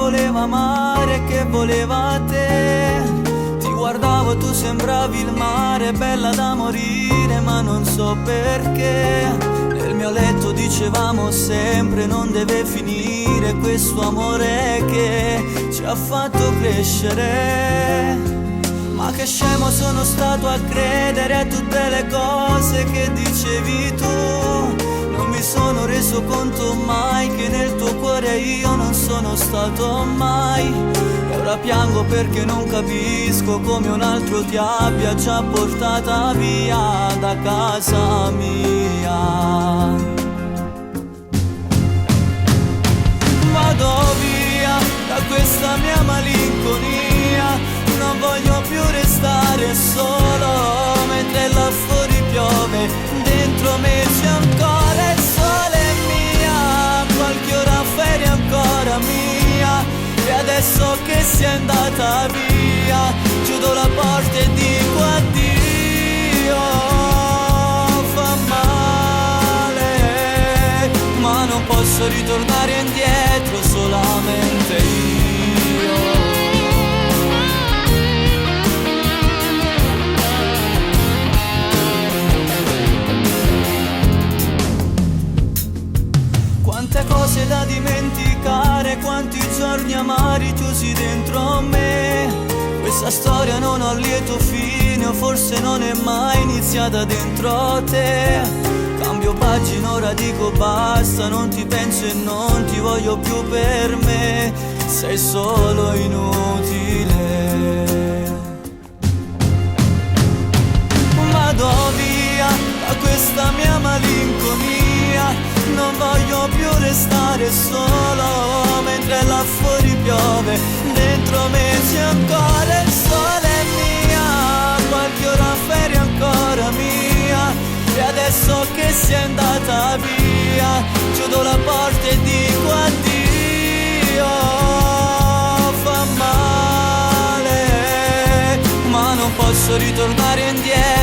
voleva amare, che voleva te. Ti guardavo, tu sembravi il mare, bella da morire, ma non so perché. Nel mio letto dicevamo sempre non deve finire questo amore che ci ha fatto crescere. Ma che scemo sono stato a credere a tutte le cose che dicevi tu. Non mi sono reso conto mai che nel tuo cuore io non sono stato mai. E ora piango perché non capisco come un altro ti abbia già portata via da casa mia. Vado via da questa mia malinconia, non voglio più restare solo mentre là fuori piove, dentro me c'è ancora il sole mia, qualche ora ferie ancora mia, e adesso che sei andata via chiudo la porta e dico addio. Fa male, ma non posso ritornare indietro, solamente io. Quante cose da dimenticare, quanti giorni amari chiusi dentro me. Questa storia non ha lieto fine, o forse non è mai iniziata dentro te. Cambio pagina, ora dico basta, non ti penso e non ti voglio più per me. Sei solo inutile. Vado via da questa mia malinconia, non voglio più restare solo mentre là fuori piove, dentro me c'è ancora il sole mia, qualche ora ferie ancora mia, e adesso che sei andata via chiudo la porta e dico addio. Fa male, ma non posso ritornare indietro,